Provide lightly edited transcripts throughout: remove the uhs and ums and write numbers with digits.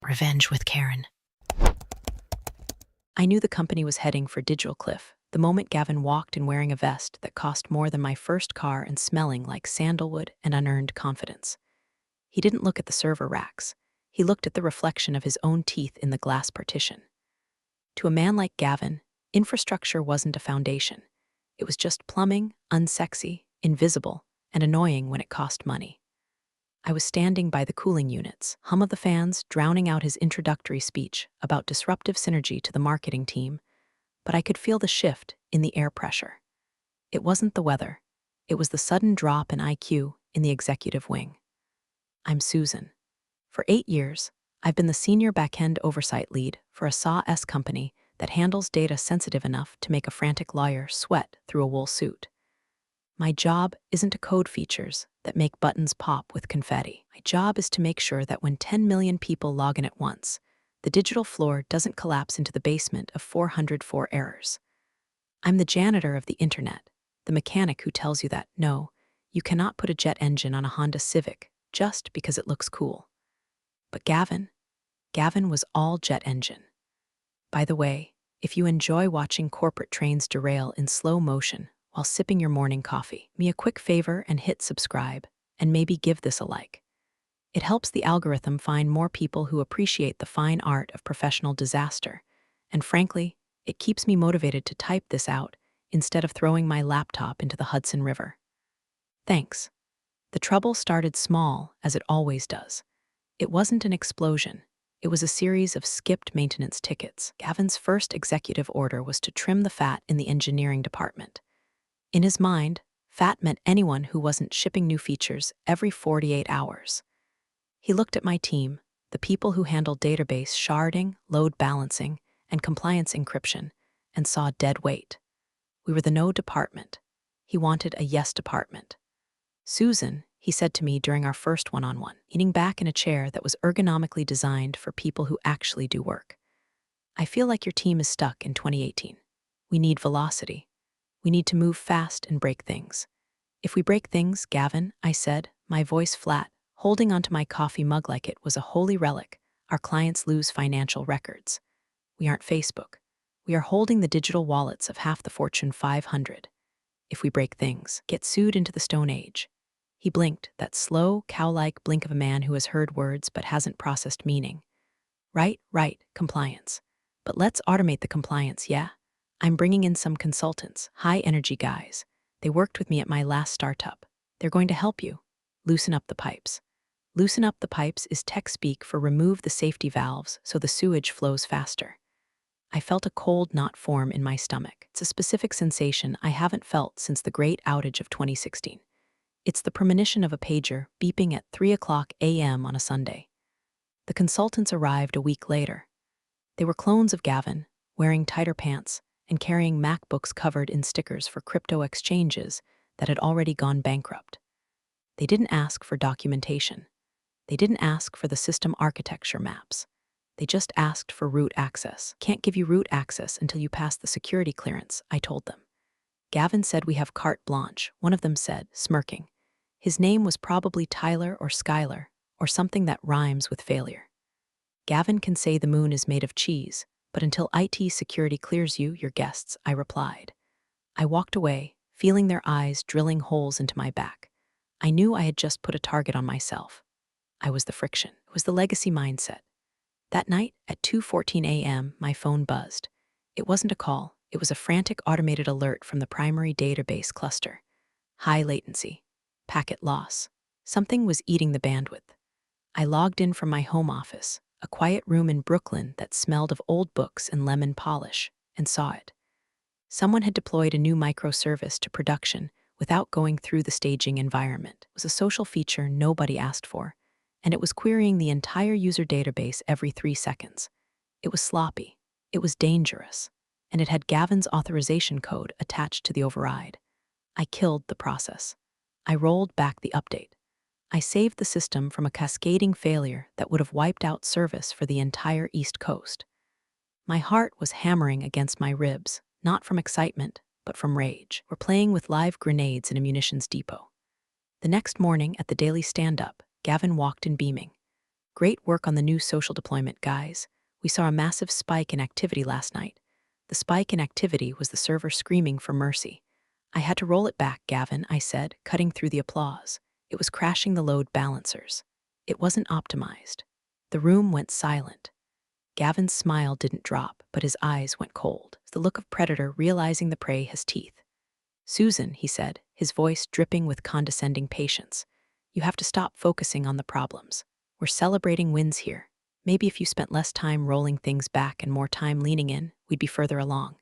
Revenge with Karen. I knew the company was heading for digital cliff the moment Gavin walked in wearing a vest that cost more than my first car and smelling like sandalwood and unearned confidence. He didn't look at the server racks. He looked at the reflection of his own teeth in the glass partition. To a man like Gavin, infrastructure wasn't a foundation. It was just plumbing, unsexy, invisible, and annoying when it cost money. I was standing by the cooling units, hum of the fans drowning out his introductory speech about disruptive synergy to the marketing team, but I could feel the shift in the air pressure. It wasn't the weather. It was the sudden drop in IQ in the executive wing. I'm Susan. For 8 years, I've been the senior backend oversight lead for a SAW company that handles data sensitive enough to make a frantic lawyer sweat through a wool suit. My job isn't to code features that make buttons pop with confetti. My job is to make sure that when 10 million people log in at once, the digital floor doesn't collapse into the basement of 404 errors. I'm the janitor of the internet, the mechanic who tells you that, no, you cannot put a jet engine on a Honda Civic just because it looks cool. But Gavin was all jet engine. By the way, if you enjoy watching corporate trains derail in slow motion while sipping your morning coffee, me a quick favor and hit subscribe, and maybe give this a like. It helps the algorithm find more people who appreciate the fine art of professional disaster, and frankly, it keeps me motivated to type this out instead of throwing my laptop into the Hudson River. Thanks. The trouble started small, as it always does. It wasn't an explosion. It was a series of skipped maintenance tickets. Gavin's first executive order was to trim the fat in the engineering department. In his mind, fat meant anyone who wasn't shipping new features every 48 hours. He looked at my team, the people who handled database sharding, load balancing, and compliance encryption, and saw dead weight. We were the no department. He wanted a yes department. Susan, he said to me during our first one-on-one, leaning back in a chair that was ergonomically designed for people who actually do work. I feel like your team is stuck in 2018. We need velocity. We need to move fast and break things. If we break things, Gavin, I said, my voice flat, holding onto my coffee mug like it was a holy relic, our clients lose financial records. We aren't Facebook. We are holding the digital wallets of half the Fortune 500. If we break things, get sued into the Stone Age. He blinked, that slow, cow-like blink of a man who has heard words but hasn't processed meaning. Right, compliance. But let's automate the compliance, yeah? I'm bringing in some consultants, high-energy guys. They worked with me at my last startup. They're going to help you. Loosen up the pipes. Loosen up the pipes is tech speak for remove the safety valves so the sewage flows faster. I felt a cold knot form in my stomach. It's a specific sensation I haven't felt since the great outage of 2016. It's the premonition of a pager beeping at 3 a.m. on a Sunday. The consultants arrived a week later. They were clones of Gavin, wearing tighter pants and carrying MacBooks covered in stickers for crypto exchanges that had already gone bankrupt. They didn't ask for documentation. They didn't ask for the system architecture maps. They just asked for root access. Can't give you root access until you pass the security clearance, I told them. Gavin said we have carte blanche, one of them said, smirking. His name was probably Tyler or Skylar, or something that rhymes with failure. Gavin can say the moon is made of cheese, but until IT security clears you, your guests, I replied. I walked away, feeling their eyes drilling holes into my back. I knew I had just put a target on myself. I was the friction. It was the legacy mindset. That night, at 2:14 a.m., my phone buzzed. It wasn't a call. It was a frantic automated alert from the primary database cluster. High latency. Packet loss. Something was eating the bandwidth. I logged in from my home office, a quiet room in Brooklyn that smelled of old books and lemon polish, and saw it. Someone had deployed a new microservice to production without going through the staging environment. It was a social feature nobody asked for, and it was querying the entire user database every 3 seconds. It was sloppy, it was dangerous, and it had Gavin's authorization code attached to the override. I killed the process. I rolled back the update. I saved the system from a cascading failure that would have wiped out service for the entire East Coast. My heart was hammering against my ribs, not from excitement, but from rage. We're playing with live grenades in a munitions depot. The next morning at the daily stand-up, Gavin walked in beaming. Great work on the new social deployment, guys. We saw a massive spike in activity last night. The spike in activity was the server screaming for mercy. I had to roll it back, Gavin, I said, cutting through the applause. It was crashing the load balancers. It wasn't optimized. The room went silent. Gavin's smile didn't drop, but his eyes went cold. The look of predator realizing the prey has teeth. Susan, he said, his voice dripping with condescending patience. You have to stop focusing on the problems. We're celebrating wins here. Maybe if you spent less time rolling things back and more time leaning in, we'd be further along.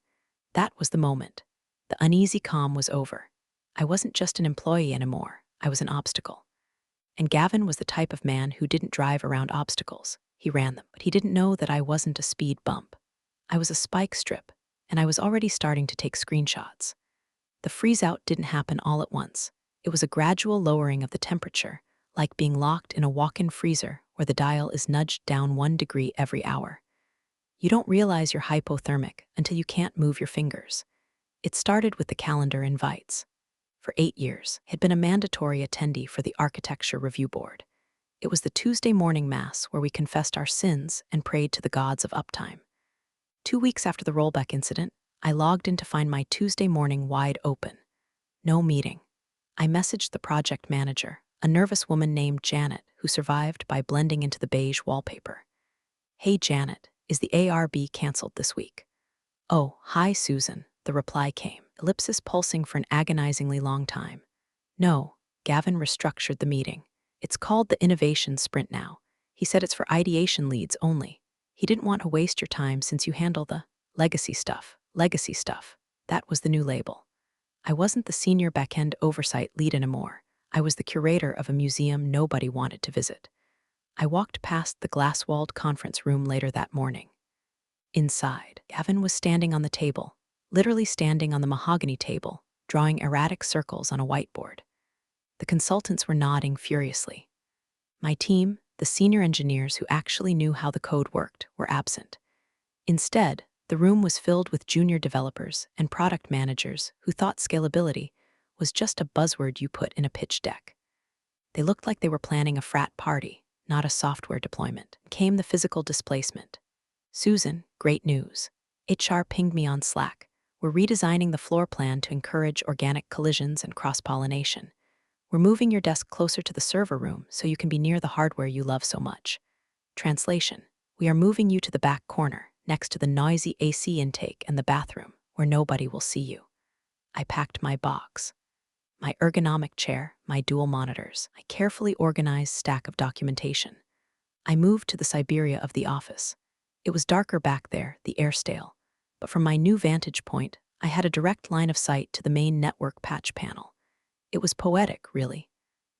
That was the moment. The uneasy calm was over. I wasn't just an employee anymore. I was an obstacle. And Gavin was the type of man who didn't drive around obstacles. He ran them, but he didn't know that I wasn't a speed bump. I was a spike strip, and I was already starting to take screenshots. The freeze-out didn't happen all at once. It was a gradual lowering of the temperature, like being locked in a walk-in freezer where the dial is nudged down 1 degree every hour. You don't realize you're hypothermic until you can't move your fingers. It started with the calendar invites. For 8 years, I had been a mandatory attendee for the Architecture Review Board. It was the Tuesday morning mass where we confessed our sins and prayed to the gods of uptime. 2 weeks after the rollback incident, I logged in to find my Tuesday morning wide open. No meeting. I messaged the project manager, a nervous woman named Janet, who survived by blending into the beige wallpaper. Hey Janet, is the ARB canceled this week? Oh, hi Susan, the reply came, ellipsis pulsing for an agonizingly long time. No, Gavin restructured the meeting. It's called the Innovation Sprint now. He said it's for ideation leads only. He didn't want to waste your time since you handle the legacy stuff. Legacy stuff. That was the new label. I wasn't the senior backend oversight lead anymore. I was the curator of a museum nobody wanted to visit. I walked past the glass-walled conference room later that morning. Inside, Gavin was standing on the table, literally standing on the mahogany table, drawing erratic circles on a whiteboard. The consultants were nodding furiously. My team, the senior engineers who actually knew how the code worked, were absent. Instead, the room was filled with junior developers and product managers who thought scalability was just a buzzword you put in a pitch deck. They looked like they were planning a frat party, not a software deployment. Came the physical displacement. Susan, great news. HR pinged me on Slack. We're redesigning the floor plan to encourage organic collisions and cross-pollination. We're moving your desk closer to the server room so you can be near the hardware you love so much. Translation: we are moving you to the back corner, next to the noisy AC intake and the bathroom, where nobody will see you. I packed my box. My ergonomic chair, my dual monitors, my carefully organized stack of documentation. I moved to the Siberia of the office. It was darker back there, the air stale, but from my new vantage point, I had a direct line of sight to the main network patch panel. It was poetic, really.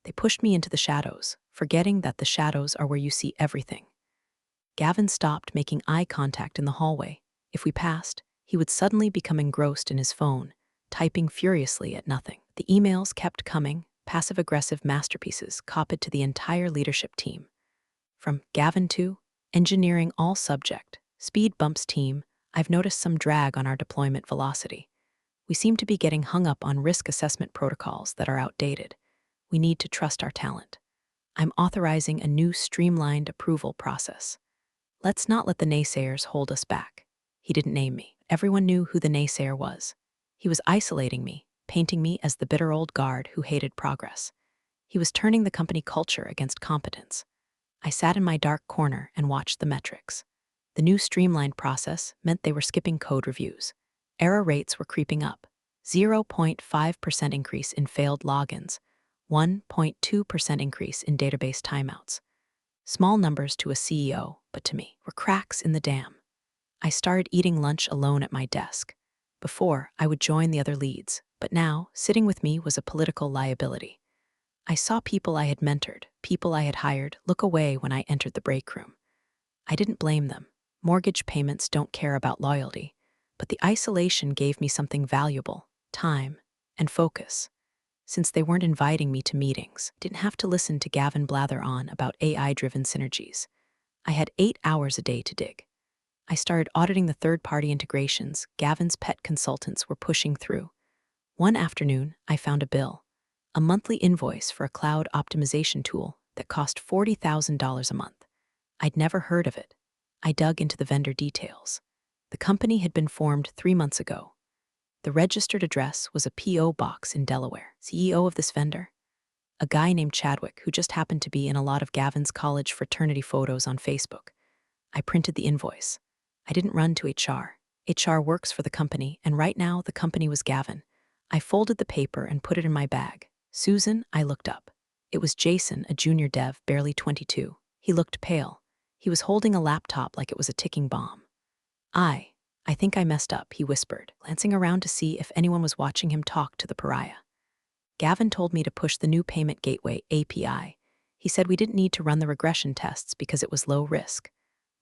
They pushed me into the shadows, forgetting that the shadows are where you see everything. Gavin stopped making eye contact in the hallway. If we passed, he would suddenly become engrossed in his phone, typing furiously at nothing. The emails kept coming, passive-aggressive masterpieces copied to the entire leadership team. From Gavin to engineering all subject, speed bumps team, I've noticed some drag on our deployment velocity. We seem to be getting hung up on risk assessment protocols that are outdated. We need to trust our talent. I'm authorizing a new streamlined approval process. Let's not let the naysayers hold us back. He didn't name me. Everyone knew who the naysayer was. He was isolating me, painting me as the bitter old guard who hated progress. He was turning the company culture against competence. I sat in my dark corner and watched the metrics. The new streamlined process meant they were skipping code reviews. Error rates were creeping up. 0.5% increase in failed logins, 1.2% increase in database timeouts. Small numbers to a CEO, but to me, were cracks in the dam. I started eating lunch alone at my desk. Before, I would join the other leads, but now, sitting with me was a political liability. I saw people I had mentored, people I had hired, look away when I entered the break room. I didn't blame them. Mortgage payments don't care about loyalty, but the isolation gave me something valuable: time and focus. Since they weren't inviting me to meetings, didn't have to listen to Gavin blather on about AI-driven synergies. I had 8 hours a day to dig. I started auditing the third-party integrations Gavin's pet consultants were pushing through. One afternoon, I found a bill, a monthly invoice for a cloud optimization tool that cost $40,000 a month. I'd never heard of it. I dug into the vendor details. The company had been formed 3 months ago. The registered address was a P.O. box in Delaware. CEO of this vendor? A guy named Chadwick, who just happened to be in a lot of Gavin's college fraternity photos on Facebook. I printed the invoice. I didn't run to HR. HR works for the company, and right now the company was Gavin. I folded the paper and put it in my bag. Susan, I looked up. It was Jason, a junior dev, barely 22. He looked pale. He was holding a laptop like it was a ticking bomb. I think I messed up, he whispered, glancing around to see if anyone was watching him talk to the pariah. Gavin told me to push the new payment gateway API. He said we didn't need to run the regression tests because it was low risk.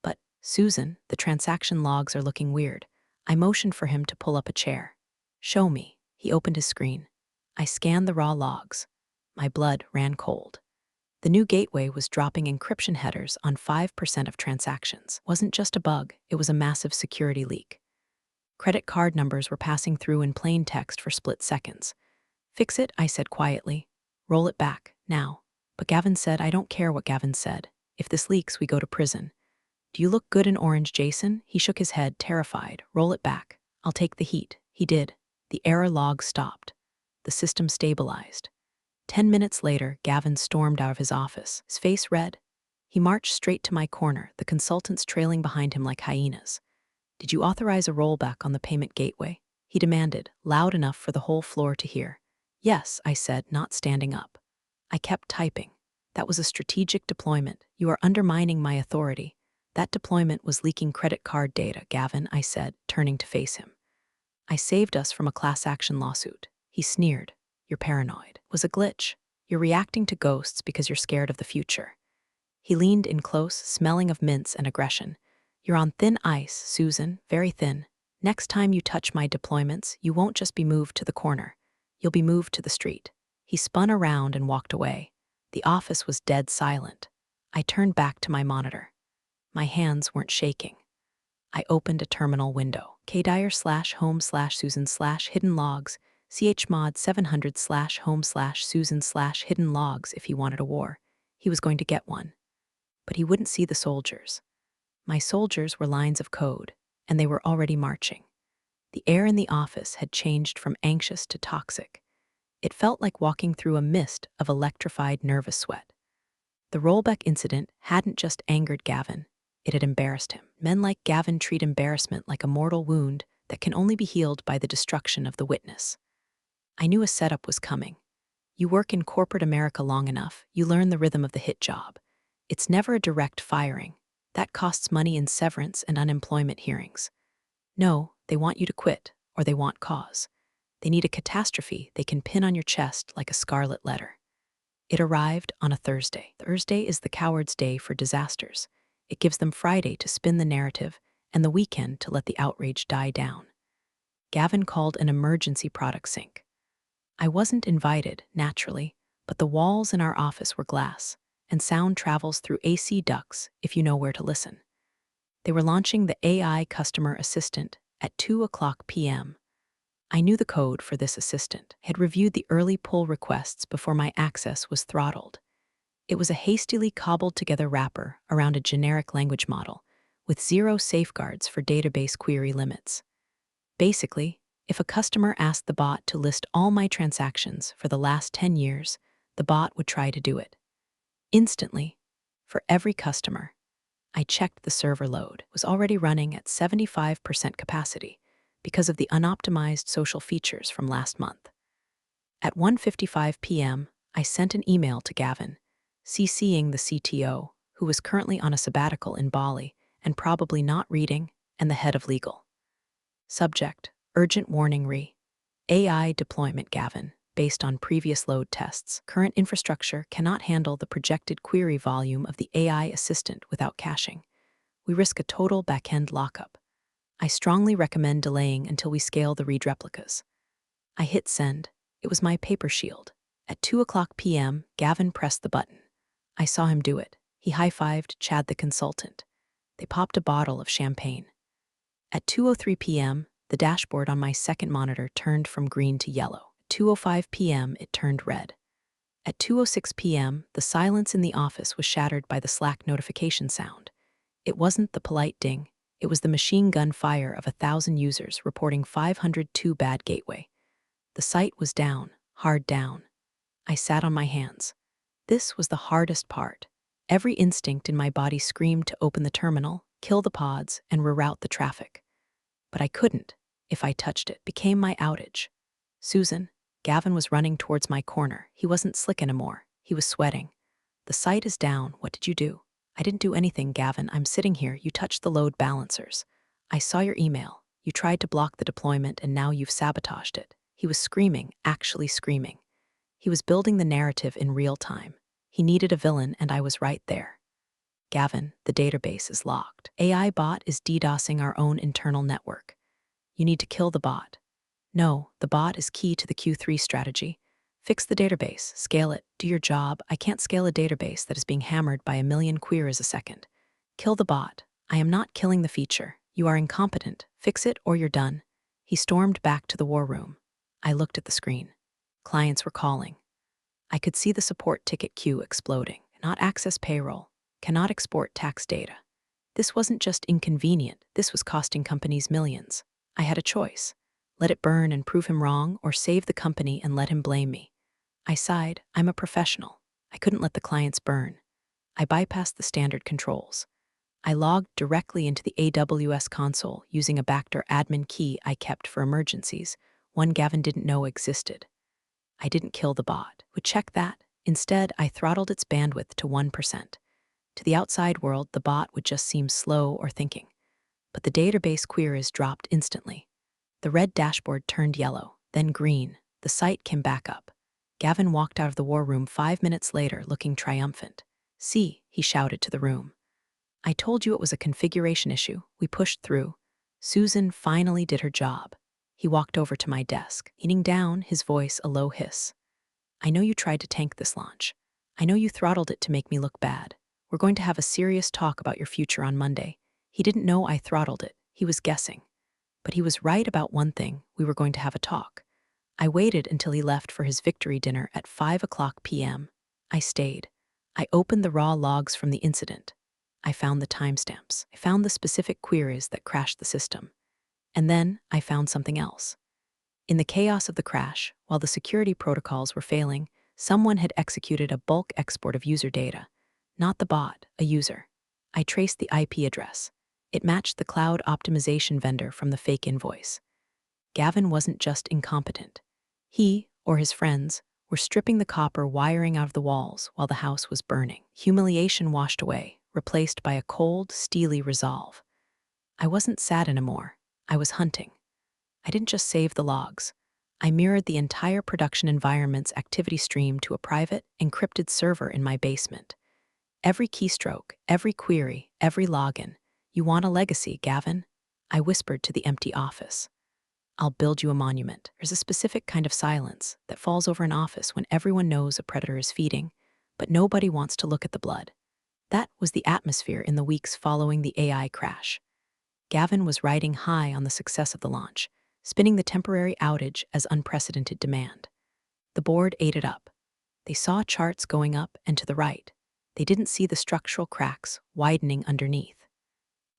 But, Susan, the transaction logs are looking weird. I motioned for him to pull up a chair. Show me. He opened his screen. I scanned the raw logs. My blood ran cold. The new gateway was dropping encryption headers on 5% of transactions. Wasn't just a bug, it was a massive security leak. Credit card numbers were passing through in plain text for split seconds. Fix it, I said quietly. Roll it back, now. But Gavin said, I don't care what Gavin said. If this leaks, we go to prison. Do you look good in orange, Jason? He shook his head, terrified. Roll it back. I'll take the heat. He did. The error log stopped. The system stabilized. 10 minutes later, Gavin stormed out of his office, his face red. He marched straight to my corner, the consultants trailing behind him like hyenas. Did you authorize a rollback on the payment gateway? He demanded, loud enough for the whole floor to hear. Yes, I said, not standing up. I kept typing. That was a strategic deployment. You are undermining my authority. That deployment was leaking credit card data, Gavin, I said, turning to face him. I saved us from a class action lawsuit. He sneered. You're paranoid. It was a glitch. You're reacting to ghosts because you're scared of the future. He leaned in close, smelling of mints and aggression. You're on thin ice, Susan, very thin. Next time you touch my deployments, you won't just be moved to the corner. You'll be moved to the street. He spun around and walked away. The office was dead silent. I turned back to my monitor. My hands weren't shaking. I opened a terminal window. kdire/home/Susan/hidden logs, chmod 700/home/Susan/hidden logs if he wanted a war. He was going to get one. But he wouldn't see the soldiers. My soldiers were lines of code, and they were already marching. The air in the office had changed from anxious to toxic. It felt like walking through a mist of electrified nervous sweat. The rollback incident hadn't just angered Gavin. It had embarrassed him. Men like Gavin treat embarrassment like a mortal wound that can only be healed by the destruction of the witness. I knew a setup was coming. You work in corporate America long enough, you learn the rhythm of the hit job. It's never a direct firing. That costs money in severance and unemployment hearings. No, they want you to quit, or they want cause. They need a catastrophe they can pin on your chest like a scarlet letter. It arrived on a Thursday. Thursday is the coward's day for disasters. It gives them Friday to spin the narrative and the weekend to let the outrage die down. Gavin called an emergency product sync. I wasn't invited, naturally, but the walls in our office were glass, and sound travels through AC ducts if you know where to listen. They were launching the AI customer assistant at 2:00 p.m. I knew the code for this assistant, had reviewed the early pull requests before my access was throttled. It was a hastily cobbled-together wrapper around a generic language model, with zero safeguards for database query limits. Basically, if a customer asked the bot to list all my transactions for the last 10 years, the bot would try to do it. Instantly, for every customer. I checked the server load. It was already running at 75% capacity because of the unoptimized social features from last month. At 1:55 p.m., I sent an email to Gavin, CCing the CTO, who was currently on a sabbatical in Bali and probably not reading, and the head of legal. Subject, urgent warning AI deployment Gavin, based on previous load tests. Current infrastructure cannot handle the projected query volume of the AI assistant without caching. We risk a total backend lockup. I strongly recommend delaying until we scale the read replicas. I hit send. It was my paper shield. At 2:00 p.m., Gavin pressed the button. I saw him do it. He high-fived Chad the consultant. They popped a bottle of champagne. At 2:03 p.m., the dashboard on my second monitor turned from green to yellow. At 2:05 p.m., it turned red. At 2:06 p.m., the silence in the office was shattered by the Slack notification sound. It wasn't the polite ding. It was the machine gun fire of 1,000 users reporting 502 bad gateway. The site was down, hard down. I sat on my hands. This was the hardest part. Every instinct in my body screamed to open the terminal, kill the pods, and reroute the traffic. But I couldn't. If I touched it, became my outage. Susan, Gavin was running towards my corner. He wasn't slick anymore. He was sweating. The site is down. What did you do? I didn't do anything, Gavin. I'm sitting here. You touched the load balancers. I saw your email. You tried to block the deployment and now you've sabotaged it. He was screaming, actually screaming. He was building the narrative in real time. He needed a villain and I was right there. Gavin, the database is locked. AI bot is DDoSing our own internal network. You need to kill the bot. No, the bot is key to the Q3 strategy. Fix the database, scale it, do your job. I can't scale a database that is being hammered by 1 million queries a second. Kill the bot. I am not killing the feature. You are incompetent. Fix it or you're done. He stormed back to the war room. I looked at the screen. Clients were calling. I could see the support ticket queue exploding. Not access payroll. Cannot export tax data. This wasn't just inconvenient. This was costing companies millions. I had a choice. Let it burn and prove him wrong, or save the company and let him blame me. I sighed. I'm a professional. I couldn't let the clients burn. I bypassed the standard controls. I logged directly into the AWS console using a backdoor admin key I kept for emergencies, one Gavin didn't know existed. I didn't kill the bot. Would check that. Instead, I throttled its bandwidth to 1%. To the outside world, the bot would just seem slow or thinking. But the database queries dropped instantly. The red dashboard turned yellow, then green. The site came back up. Gavin walked out of the war room 5 minutes later looking triumphant. See, he shouted to the room. I told you it was a configuration issue. We pushed through. Susan finally did her job. He walked over to my desk, leaning down, his voice a low hiss. I know you tried to tank this launch. I know you throttled it to make me look bad. We're going to have a serious talk about your future on Monday. He didn't know I throttled it. He was guessing. But he was right about one thing. We were going to have a talk. I waited until he left for his victory dinner at 5:00 p.m. I stayed. I opened the raw logs from the incident. I found the timestamps. I found the specific queries that crashed the system. And then I found something else. In the chaos of the crash, while the security protocols were failing, someone had executed a bulk export of user data. Not the bot, a user. I traced the IP address. It matched the cloud optimization vendor from the fake invoice. Gavin wasn't just incompetent. He, or his friends, were stripping the copper wiring out of the walls while the house was burning. Humiliation washed away, replaced by a cold, steely resolve. I wasn't sad anymore. I was hunting. I didn't just save the logs. I mirrored the entire production environment's activity stream to a private, encrypted server in my basement. Every keystroke, every query, every login. You want a legacy, Gavin? I whispered to the empty office. I'll build you a monument. There's a specific kind of silence that falls over an office when everyone knows a predator is feeding, but nobody wants to look at the blood. That was the atmosphere in the weeks following the AI crash. Gavin was riding high on the success of the launch, spinning the temporary outage as unprecedented demand. The board ate it up. They saw charts going up and to the right. They didn't see the structural cracks widening underneath.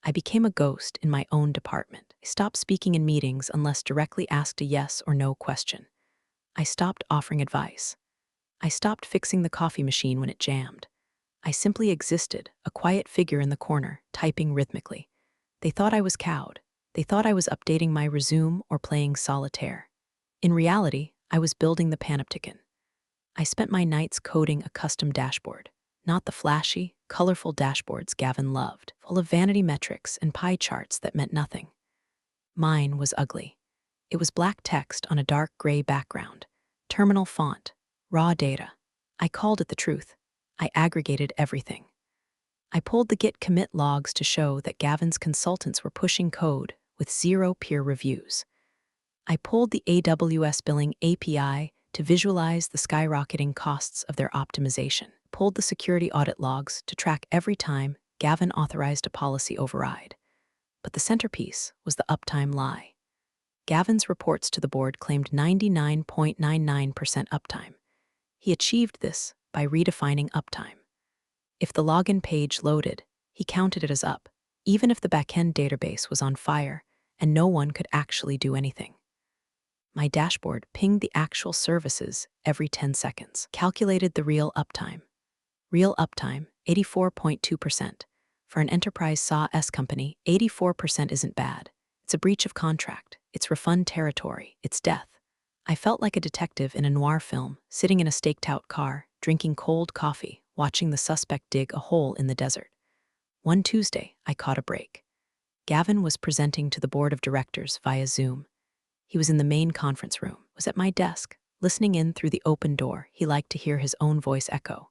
I became a ghost in my own department. I stopped speaking in meetings unless directly asked a yes or no question. I stopped offering advice. I stopped fixing the coffee machine when it jammed. I simply existed, a quiet figure in the corner, typing rhythmically. They thought I was cowed. They thought I was updating my resume or playing solitaire. In reality, I was building the panopticon. I spent my nights coding a custom dashboard. Not the flashy, colorful dashboards Gavin loved, full of vanity metrics and pie charts that meant nothing. Mine was ugly. It was black text on a dark gray background, terminal font, raw data. I called it the truth. I aggregated everything. I pulled the Git commit logs to show that Gavin's consultants were pushing code with 0 peer reviews. I pulled the AWS billing API to visualize the skyrocketing costs of their optimization. Pulled the security audit logs to track every time Gavin authorized a policy override. But the centerpiece was the uptime lie. Gavin's reports to the board claimed 99.99% uptime. He achieved this by redefining uptime. If the login page loaded, He counted it as up, even if the backend database was on fire and no one could actually do anything. My dashboard pinged the actual services every 10 seconds, calculated the real uptime. Real uptime, 84.2%. For an enterprise SaaS company, 84% isn't bad. It's a breach of contract. It's refund territory. It's death. I felt like a detective in a noir film, sitting in a staked-out car, drinking cold coffee, watching the suspect dig a hole in the desert. One Tuesday, I caught a break. Gavin was presenting to the board of directors via Zoom. He was in the main conference room, was at my desk, listening in through the open door. He liked to hear his own voice echo.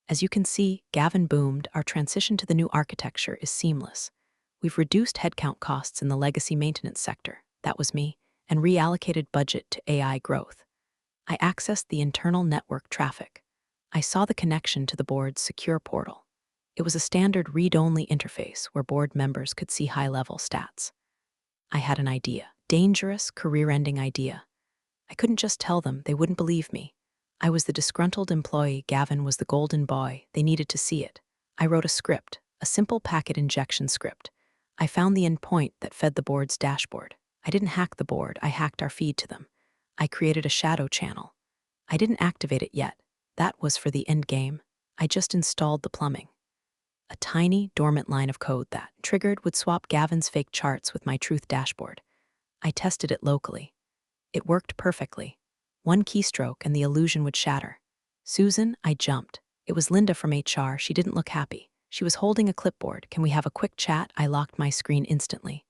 As you can see, Gavin boomed, our transition to the new architecture is seamless. We've reduced headcount costs in the legacy maintenance sector, that was me, and reallocated budget to AI growth. I accessed the internal network traffic. I saw the connection to the board's secure portal. It was a standard read-only interface where board members could see high-level stats. I had an idea, dangerous, career-ending idea. I couldn't just tell them, they wouldn't believe me. I was the disgruntled employee, Gavin was the golden boy, they needed to see it. I wrote a script, a simple packet injection script. I found the endpoint that fed the board's dashboard. I didn't hack the board, I hacked our feed to them. I created a shadow channel. I didn't activate it yet. That was for the end game. I just installed the plumbing. A tiny, dormant line of code that, triggered, would swap Gavin's fake charts with my truth dashboard. I tested it locally. It worked perfectly. One keystroke and the illusion would shatter. Susan, I jumped. It was Linda from HR. She didn't look happy. She was holding a clipboard. Can we have a quick chat? I locked my screen instantly.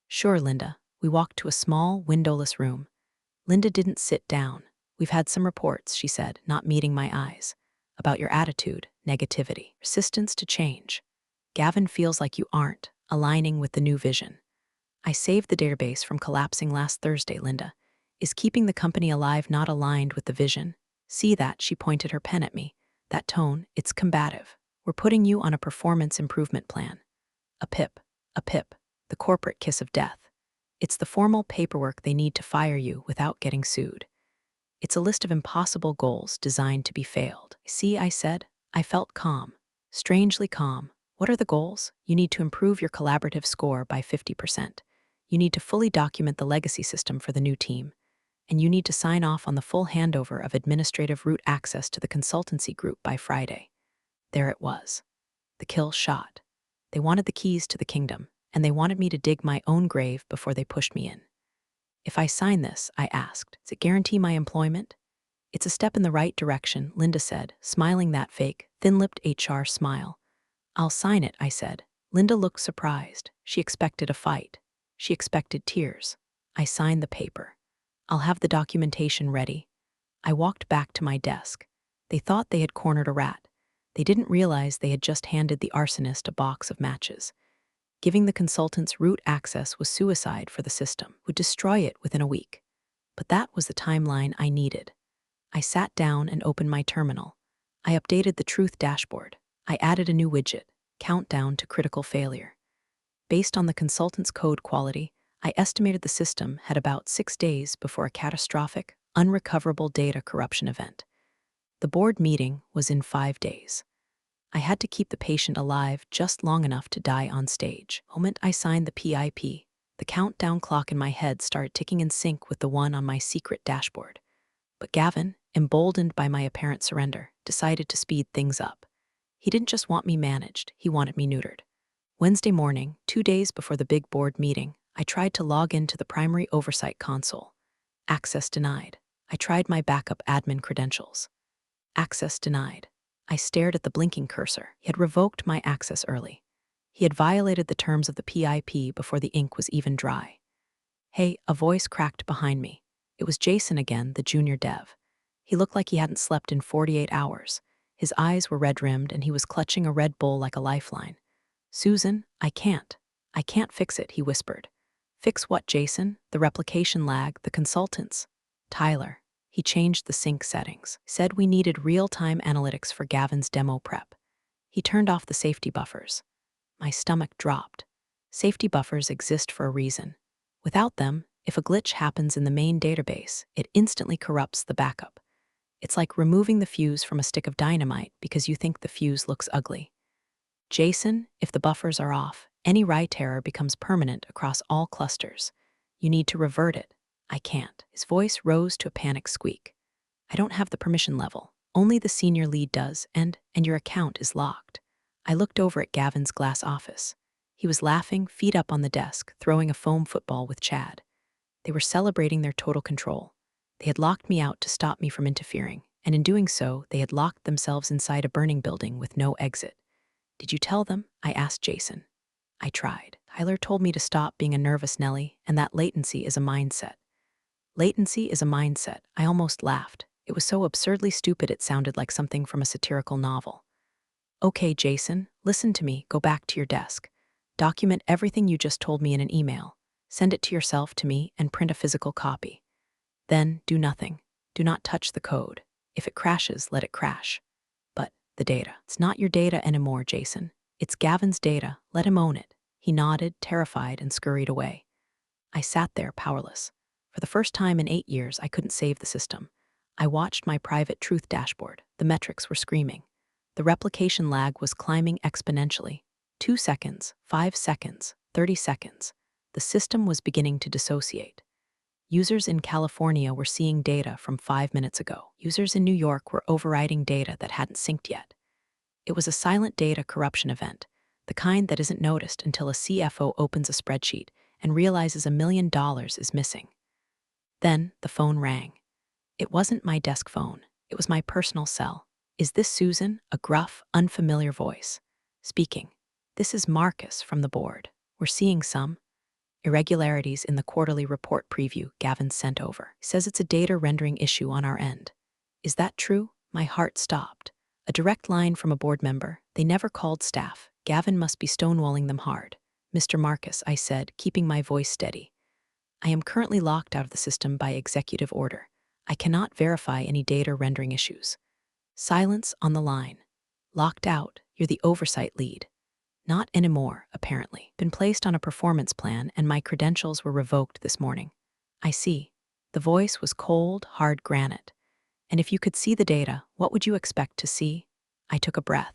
Sure, Linda. We walked to a small, windowless room. Linda didn't sit down. We've had some reports, she said, not meeting my eyes. About your attitude, negativity, resistance to change. Gavin feels like you aren't aligning with the new vision. I saved the database from collapsing last Thursday, Linda. Is keeping the company alive not aligned with the vision? See that, she pointed her pen at me. That tone, it's combative. We're putting you on a performance improvement plan. A PIP, the corporate kiss of death. It's the formal paperwork they need to fire you without getting sued. It's a list of impossible goals designed to be failed. See, I said. I felt calm. Strangely calm. What are the goals? You need to improve your collaborative score by 50%. You need to fully document the legacy system for the new team. And you need to sign off on the full handover of administrative root access to the consultancy group by Friday. There it was. The kill shot. They wanted the keys to the kingdom, and they wanted me to dig my own grave before they pushed me in. If I sign this, I asked, does it guarantee my employment? It's a step in the right direction, Linda said, smiling that fake, thin-lipped HR smile. I'll sign it, I said. Linda looked surprised. She expected a fight. She expected tears. I signed the paper. I'll have the documentation ready. I walked back to my desk. They thought they had cornered a rat. They didn't realize they had just handed the arsonist a box of matches. Giving the consultants root access was suicide for the system, would destroy it within a week. But that was the timeline I needed. I sat down and opened my terminal. I updated the truth dashboard. I added a new widget, countdown to critical failure. Based on the consultant's code quality, I estimated the system had about 6 days before a catastrophic, unrecoverable data corruption event. The board meeting was in 5 days. I had to keep the patient alive just long enough to die on stage. The moment I signed the PIP, the countdown clock in my head started ticking in sync with the one on my secret dashboard. But Gavin, emboldened by my apparent surrender, decided to speed things up. He didn't just want me managed, he wanted me neutered. Wednesday morning, 2 days before the big board meeting, I tried to log into the primary oversight console. Access denied. I tried my backup admin credentials. Access denied. I stared at the blinking cursor. He had revoked my access early. He had violated the terms of the PIP before the ink was even dry. Hey, a voice cracked behind me. It was Jason again, the junior dev. He looked like he hadn't slept in 48 hours. His eyes were red-rimmed and he was clutching a Red Bull like a lifeline. Susan, I can't fix it, he whispered. Fix what, Jason? The replication lag, the consultants. Tyler. He changed the sync settings, said we needed real-time analytics for Gavin's demo prep. He turned off the safety buffers. My stomach dropped. Safety buffers exist for a reason. Without them, if a glitch happens in the main database, it instantly corrupts the backup. It's like removing the fuse from a stick of dynamite because you think the fuse looks ugly. Jason, if the buffers are off, any write error becomes permanent across all clusters. You need to revert it. I can't. His voice rose to a panic squeak. I don't have the permission level. Only the senior lead does, and your account is locked. I looked over at Gavin's glass office. He was laughing, feet up on the desk, throwing a foam football with Chad. They were celebrating their total control. They had locked me out to stop me from interfering, and in doing so, they had locked themselves inside a burning building with no exit. Did you tell them? I asked Jason. I tried. Tyler told me to stop being a nervous Nelly, and that latency is a mindset. Latency is a mindset. I almost laughed. It was so absurdly stupid it sounded like something from a satirical novel. Okay, Jason, listen to me. Go back to your desk. Document everything you just told me in an email. Send it to yourself, to me, and print a physical copy. Then do nothing. Do not touch the code. If it crashes, let it crash. But the data. It's not your data anymore, Jason. It's Gavin's data. Let him own it. He nodded, terrified, and scurried away. I sat there, powerless. For the first time in 8 years, I couldn't save the system. I watched my private truth dashboard. The metrics were screaming. The replication lag was climbing exponentially. 2 seconds, 5 seconds, 30 seconds. The system was beginning to dissociate. Users in California were seeing data from 5 minutes ago. Users in New York were overriding data that hadn't synced yet. It was a silent data corruption event, the kind that isn't noticed until a CFO opens a spreadsheet and realizes $1 million is missing. Then the phone rang. It wasn't my desk phone. It was my personal cell. Is this Susan? A gruff, unfamiliar voice. Speaking. This is Marcus from the board. We're seeing some irregularities in the quarterly report preview Gavin sent over. Says it's a data rendering issue on our end. Is that true? My heart stopped. A direct line from a board member. They never called staff. Gavin must be stonewalling them hard. Mr. Marcus, I said, keeping my voice steady. I am currently locked out of the system by executive order. I cannot verify any data rendering issues. Silence on the line. Locked out, you're the oversight lead. Not anymore, apparently. Been placed on a performance plan and my credentials were revoked this morning. I see. The voice was cold, hard granite. And if you could see the data, what would you expect to see? I took a breath.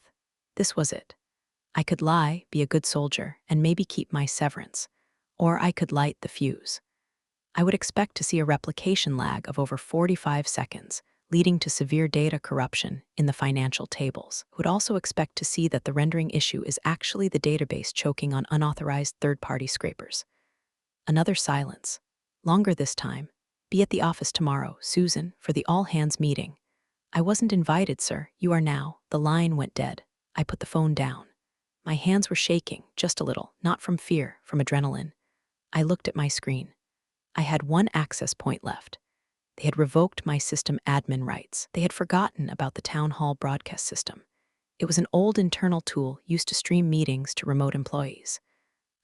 This was it. I could lie, be a good soldier, and maybe keep my severance. Or I could light the fuse. I would expect to see a replication lag of over 45 seconds, leading to severe data corruption in the financial tables. I would also expect to see that the rendering issue is actually the database choking on unauthorized third-party scrapers. Another silence. Longer this time. Be at the office tomorrow, Susan, for the all-hands meeting. I wasn't invited, sir. You are now. The line went dead. I put the phone down. My hands were shaking, just a little, not from fear, from adrenaline. I looked at my screen. I had one access point left. They had revoked my system admin rights. They had forgotten about the town hall broadcast system. It was an old internal tool used to stream meetings to remote employees.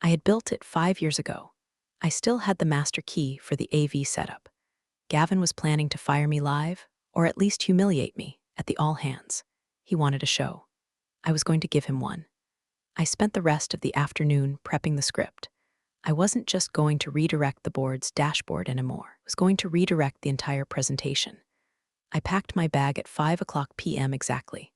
I had built it 5 years ago. I still had the master key for the AV setup. Gavin was planning to fire me live, or at least humiliate me, at the all-hands. He wanted a show. I was going to give him one. I spent the rest of the afternoon prepping the script. I wasn't just going to redirect the board's dashboard anymore. I was going to redirect the entire presentation. I packed my bag at 5:00 p.m. exactly.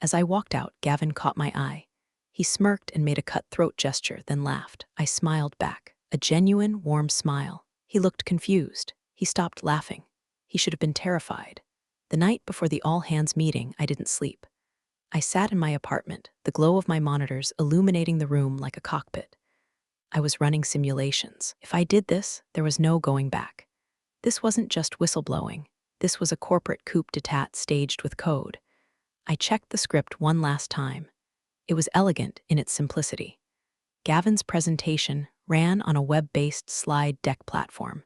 As I walked out, Gavin caught my eye. He smirked and made a cut-throat gesture, then laughed. I smiled back. A genuine, warm smile. He looked confused. He stopped laughing. He should have been terrified. The night before the all-hands meeting, I didn't sleep. I sat in my apartment, the glow of my monitors illuminating the room like a cockpit. I was running simulations. If I did this, there was no going back. This wasn't just whistleblowing. This was a corporate coup d'etat staged with code. I checked the script one last time. It was elegant in its simplicity. Gavin's presentation ran on a web-based slide deck platform.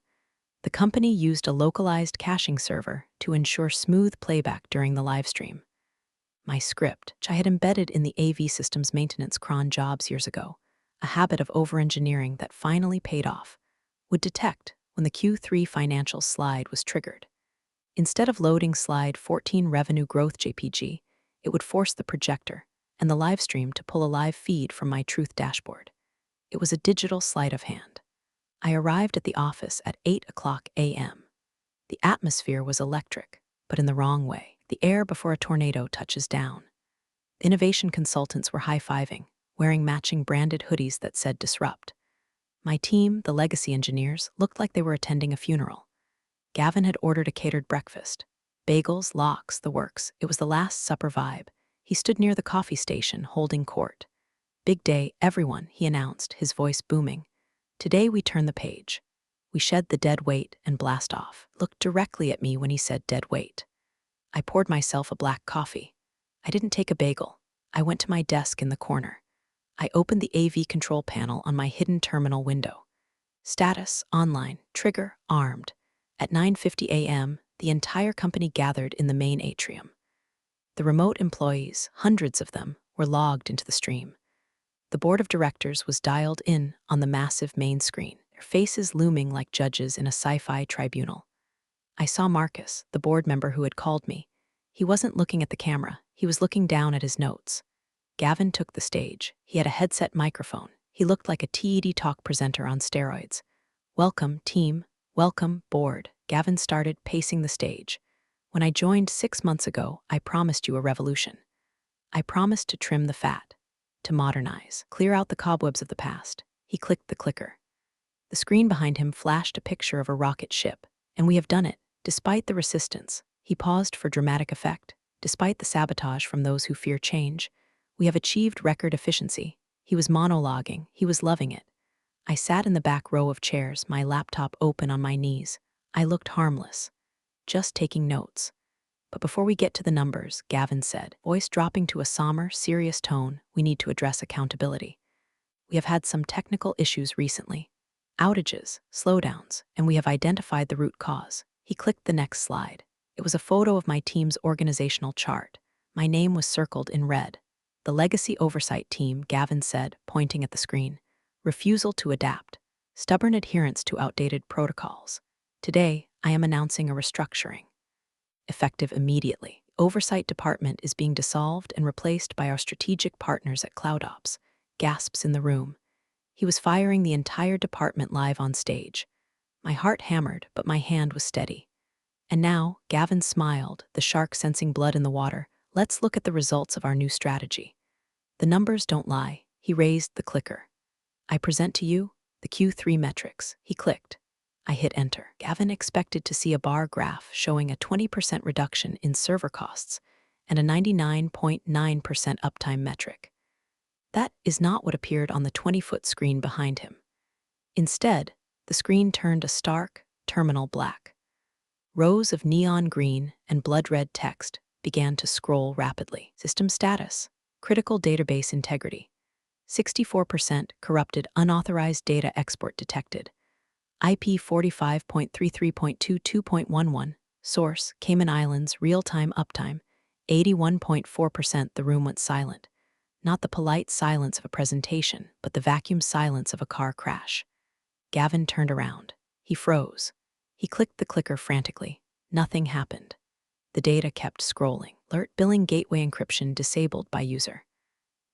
The company used a localized caching server to ensure smooth playback during the livestream. My script, which I had embedded in the AV systems maintenance cron jobs years ago, a habit of over-engineering that finally paid off, would detect when the Q3 financials slide was triggered. Instead of loading slide 14 revenue growth JPG, it would force the projector and the live stream to pull a live feed from my truth dashboard. It was a digital sleight of hand. I arrived at the office at 8:00 a.m. The atmosphere was electric, but in the wrong way. The air before a tornado touches down. Innovation consultants were high-fiving, wearing matching branded hoodies that said Disrupt. My team, the legacy engineers, looked like they were attending a funeral. Gavin had ordered a catered breakfast. Bagels, lox, the works. It was the Last Supper vibe. He stood near the coffee station, holding court. "Big day, everyone," he announced, his voice booming. "Today we turn the page. We shed the dead weight and blast off." Looked directly at me when he said dead weight. I poured myself a black coffee. I didn't take a bagel. I went to my desk in the corner. I opened the AV control panel on my hidden terminal window. Status, online, trigger, armed. At 9:50 a.m., the entire company gathered in the main atrium. The remote employees, hundreds of them, were logged into the stream. The board of directors was dialed in on the massive main screen, their faces looming like judges in a sci-fi tribunal. I saw Marcus, the board member who had called me. He wasn't looking at the camera, he was looking down at his notes. Gavin took the stage. He had a headset microphone. He looked like a TED Talk presenter on steroids. "Welcome, team. Welcome, board." Gavin started pacing the stage. "When I joined 6 months ago, I promised you a revolution. I promised to trim the fat, to modernize, clear out the cobwebs of the past." He clicked the clicker. The screen behind him flashed a picture of a rocket ship. "And we have done it, despite the resistance." He paused for dramatic effect. "Despite the sabotage from those who fear change, we have achieved record efficiency." He was monologuing. He was loving it. I sat in the back row of chairs, my laptop open on my knees. I looked harmless, just taking notes. "But before we get to the numbers," Gavin said, voice dropping to a somber, serious tone, "we need to address accountability. We have had some technical issues recently. Outages, slowdowns, and we have identified the root cause." He clicked the next slide. It was a photo of my team's organizational chart. My name was circled in red. "The Legacy Oversight Team," Gavin said, pointing at the screen. "Refusal to adapt. Stubborn adherence to outdated protocols. Today, I am announcing a restructuring. Effective immediately. Oversight Department is being dissolved and replaced by our strategic partners at CloudOps." Gasps in the room. He was firing the entire department live on stage. My heart hammered, but my hand was steady. "And now," Gavin smiled, the shark sensing blood in the water, "let's look at the results of our new strategy. The numbers don't lie." He raised the clicker. "I present to you the Q3 metrics." He clicked. I hit enter. Gavin expected to see a bar graph showing a 20% reduction in server costs and a 99.9% uptime metric. That is not what appeared on the 20-foot screen behind him. Instead, the screen turned a stark, terminal black. Rows of neon green and blood red text began to scroll rapidly. System status, critical database integrity, 64% corrupted unauthorized data export detected, IP 45.33.22.11, source, Cayman Islands, real-time uptime, 81.4%. The room went silent. Not the polite silence of a presentation, but the vacuum silence of a car crash. Gavin turned around. He froze. He clicked the clicker frantically. Nothing happened. The data kept scrolling. Alert, billing gateway encryption disabled by user.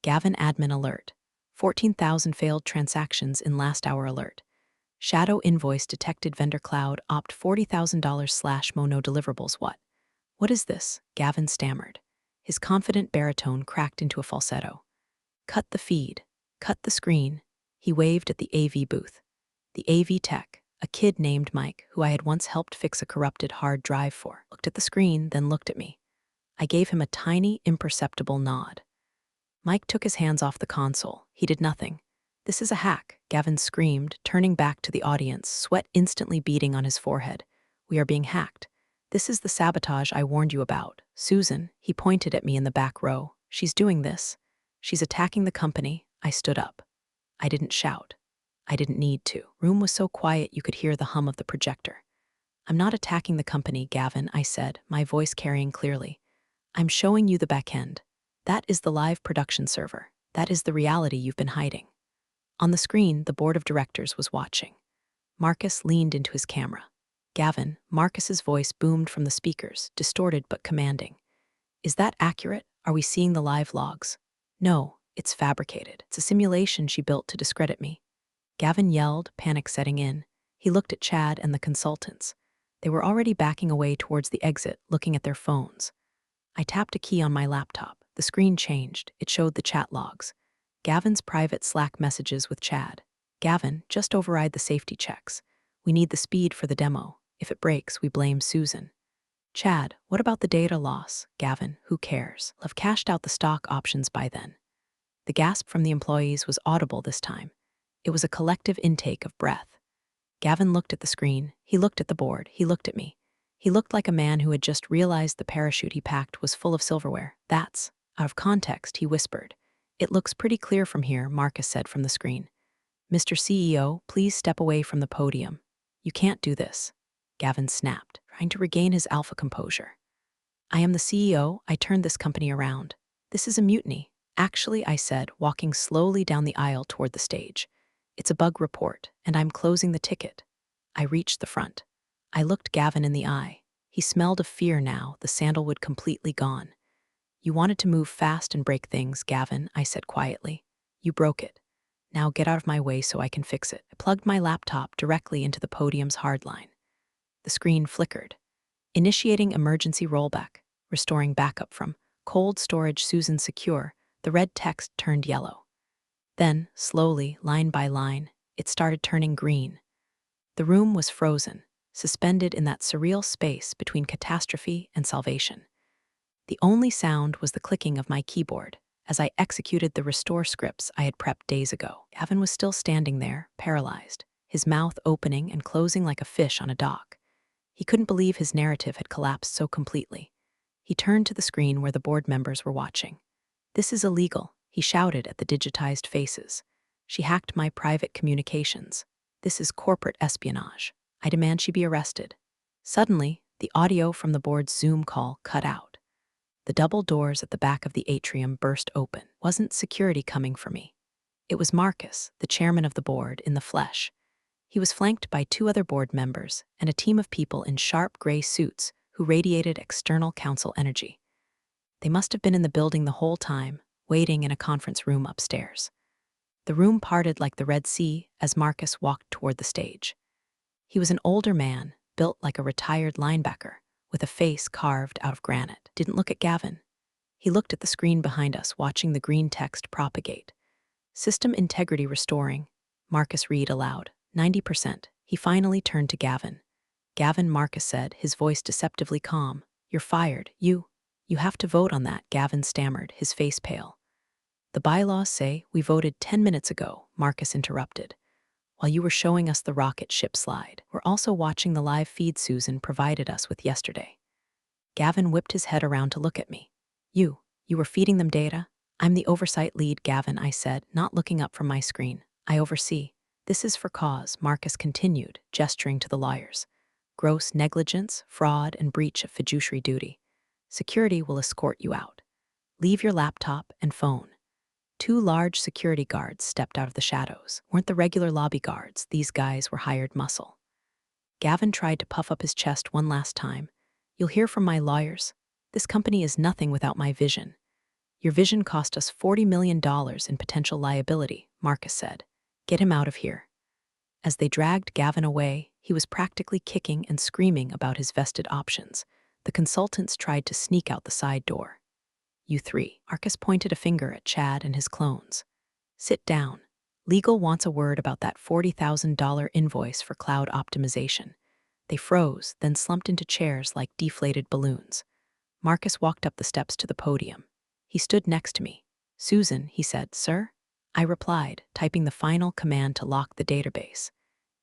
Gavin admin alert. 14,000 failed transactions in last hour alert. Shadow invoice detected vendor cloud opt $40,000/Mono deliverables. What is this?" Gavin stammered. His confident baritone cracked into a falsetto. "Cut the feed. Cut the screen." He waved at the AV booth. The AV tech, a kid named Mike, who I had once helped fix a corrupted hard drive for, looked at the screen, then looked at me. I gave him a tiny, imperceptible nod. Mike took his hands off the console. He did nothing. "This is a hack," Gavin screamed, turning back to the audience, sweat instantly beading on his forehead. "We are being hacked. This is the sabotage I warned you about. Susan," he pointed at me in the back row, "she's doing this. She's attacking the company." I stood up. I didn't shout. I didn't need to. Room was so quiet you could hear the hum of the projector. "I'm not attacking the company, Gavin," I said, my voice carrying clearly. "I'm showing you the backend. That is the live production server. That is the reality you've been hiding." On the screen, the board of directors was watching. Marcus leaned into his camera. "Gavin," Marcus's voice boomed from the speakers, distorted but commanding. "Is that accurate? Are we seeing the live logs?" "No, it's fabricated. It's a simulation she built to discredit me." Gavin yelled, panic setting in. He looked at Chad and the consultants. They were already backing away towards the exit, looking at their phones. I tapped a key on my laptop. The screen changed. It showed the chat logs. Gavin's private Slack messages with Chad. Gavin, just override the safety checks. We need the speed for the demo. If it breaks, we blame Susan. Chad, what about the data loss? Gavin, who cares? I'll have cashed out the stock options by then. The gasp from the employees was audible this time. It was a collective intake of breath. Gavin looked at the screen. He looked at the board. He looked at me. He looked like a man who had just realized the parachute he packed was full of silverware. That's out of context, he whispered. It looks pretty clear from here, Marcus said from the screen. Mr. CEO, please step away from the podium. You can't do this. Gavin snapped, trying to regain his alpha composure. I am the CEO. I turned this company around. This is a mutiny. Actually, I said, walking slowly down the aisle toward the stage. It's a bug report, and I'm closing the ticket. I reached the front. I looked Gavin in the eye. He smelled of fear now, the sandalwood completely gone. You wanted to move fast and break things, Gavin, I said quietly. You broke it. Now get out of my way so I can fix it. I plugged my laptop directly into the podium's hardline. The screen flickered. Initiating emergency rollback, restoring backup from cold storage Susan secure, the red text turned yellow. Then, slowly, line by line, it started turning green. The room was frozen, suspended in that surreal space between catastrophe and salvation. The only sound was the clicking of my keyboard as I executed the restore scripts I had prepped days ago. Gavin was still standing there, paralyzed, his mouth opening and closing like a fish on a dock. He couldn't believe his narrative had collapsed so completely. He turned to the screen where the board members were watching. This is illegal, he shouted at the digitized faces. She hacked my private communications. This is corporate espionage. I demand she be arrested. Suddenly, the audio from the board's Zoom call cut out. The double doors at the back of the atrium burst open. Wasn't security coming for me. It was Marcus, the chairman of the board, in the flesh. He was flanked by 2 other board members and a team of people in sharp gray suits who radiated external council energy. They must have been in the building the whole time, waiting in a conference room upstairs. The room parted like the Red Sea as Marcus walked toward the stage. He was an older man, built like a retired linebacker, with a face carved out of granite. Didn't look at Gavin. He looked at the screen behind us, watching the green text propagate. System integrity restoring. Marcus read aloud. 90%. He finally turned to Gavin. Gavin, Marcus said, his voice deceptively calm. You're fired. You have to vote on that, Gavin stammered, his face pale. The bylaws say we voted 10 minutes ago, Marcus interrupted. While you were showing us the rocket ship slide, we're also watching the live feed Susan provided us with yesterday. Gavin whipped his head around to look at me. You were feeding them data? I'm the oversight lead, Gavin, I said, not looking up from my screen. I oversee. This is for cause, Marcus continued, gesturing to the lawyers. Gross negligence, fraud, and breach of fiduciary duty. Security will escort you out. Leave your laptop and phone. 2 large security guards stepped out of the shadows. Weren't the regular lobby guards, these guys were hired muscle. Gavin tried to puff up his chest one last time. You'll hear from my lawyers. This company is nothing without my vision. Your vision cost us $40 million in potential liability, Marcus said. Get him out of here. As they dragged Gavin away, he was practically kicking and screaming about his vested options. The consultants tried to sneak out the side door. You 3. Marcus pointed a finger at Chad and his clones. Sit down. Legal wants a word about that $40,000 invoice for cloud optimization. They froze, then slumped into chairs like deflated balloons. Marcus walked up the steps to the podium. He stood next to me. Susan, he said, sir? I replied, typing the final command to lock the database.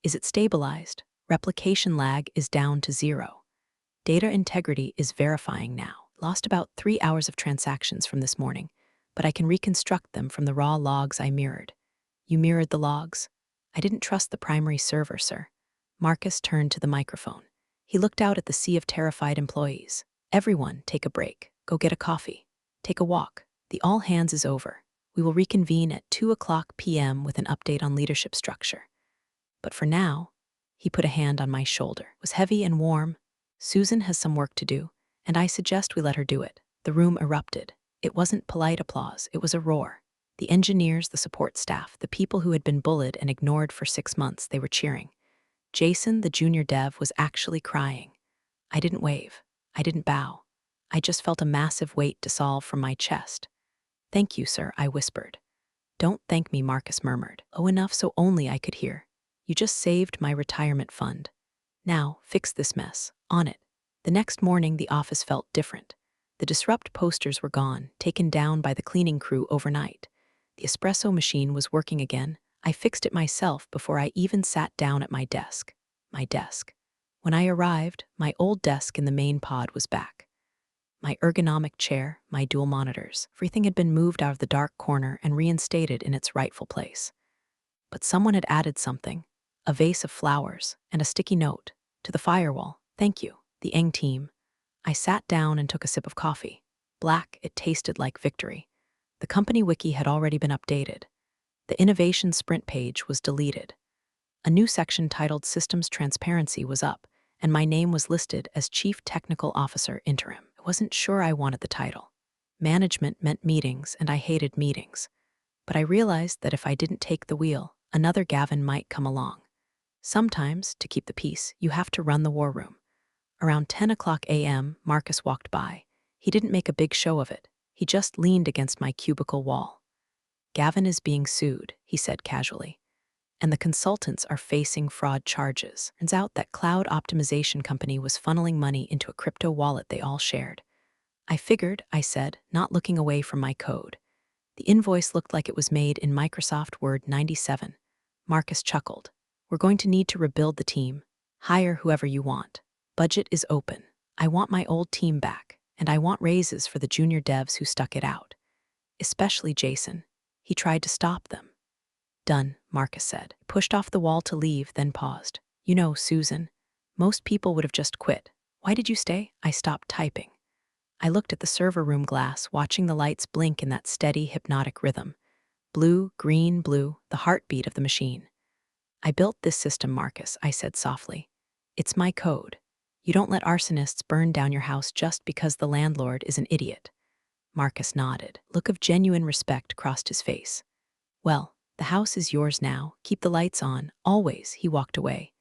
Is it stabilized? Replication lag is down to 0. Data integrity is verifying now. Lost about 3 hours of transactions from this morning, but I can reconstruct them from the raw logs I mirrored. You mirrored the logs? I didn't trust the primary server, sir. Marcus turned to the microphone. He looked out at the sea of terrified employees. Everyone, take a break. Go get a coffee. Take a walk. The all hands is over. We will reconvene at 2:00 p.m. with an update on leadership structure. But for now, he put a hand on my shoulder. It was heavy and warm. Susan has some work to do, and I suggest we let her do it. The room erupted. It wasn't polite applause, it was a roar. The engineers, the support staff, the people who had been bullied and ignored for 6 months, they were cheering. Jason, the junior dev, was actually crying. I didn't wave. I didn't bow. I just felt a massive weight dissolve from my chest. "Thank you, sir," I whispered. "Don't thank me," Marcus murmured. Oh, enough so only I could hear. "You just saved my retirement fund. Now, fix this mess. On it." The next morning, the office felt different. The disrupt posters were gone, taken down by the cleaning crew overnight. The espresso machine was working again. I fixed it myself before I even sat down at my desk. My desk. When I arrived, my old desk in the main pod was back. My ergonomic chair, my dual monitors, everything had been moved out of the dark corner and reinstated in its rightful place. But someone had added something, a vase of flowers and a sticky note, to the firewall. "Thank you, the Eng team." I sat down and took a sip of coffee. Black, it tasted like victory. The company wiki had already been updated. The innovation sprint page was deleted. A new section titled Systems Transparency was up, and my name was listed as Chief Technical Officer Interim. I wasn't sure I wanted the title. Management meant meetings, and I hated meetings. But I realized that if I didn't take the wheel, another Gavin might come along. Sometimes, to keep the peace, you have to run the war room. Around 10 o'clock a.m., Marcus walked by. He didn't make a big show of it. He just leaned against my cubicle wall. "Gavin is being sued," he said casually. "And the consultants are facing fraud charges." Turns out that cloud optimization company was funneling money into a crypto wallet they all shared. "I figured," I said, not looking away from my code. The invoice looked like it was made in Microsoft Word 97. Marcus chuckled. "We're going to need to rebuild the team. Hire whoever you want. Budget is open. I want my old team back, and I want raises for the junior devs who stuck it out. Especially Jason. He tried to stop them." "Done," Marcus said. Pushed off the wall to leave, then paused. "You know, Susan, most people would have just quit. Why did you stay?" I stopped typing. I looked at the server room glass, watching the lights blink in that steady, hypnotic rhythm. Blue, green, blue, the heartbeat of the machine. "I built this system, Marcus," I said softly. "It's my code. You don't let arsonists burn down your house just because the landlord is an idiot." Marcus nodded. Look of genuine respect crossed his face. "Well, the house is yours now. Keep the lights on. Always." He walked away.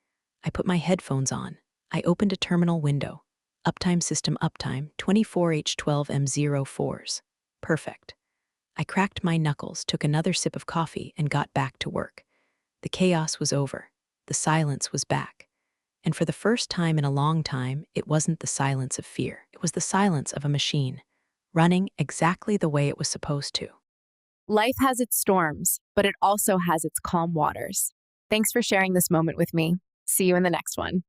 I put my headphones on. I opened a terminal window. Uptime system uptime, 24H12M04s. Perfect. I cracked my knuckles, took another sip of coffee, and got back to work. The chaos was over. The silence was back. And for the first time in a long time, it wasn't the silence of fear. It was the silence of a machine, running exactly the way it was supposed to. Life has its storms, but it also has its calm waters. Thanks for sharing this moment with me. See you in the next one.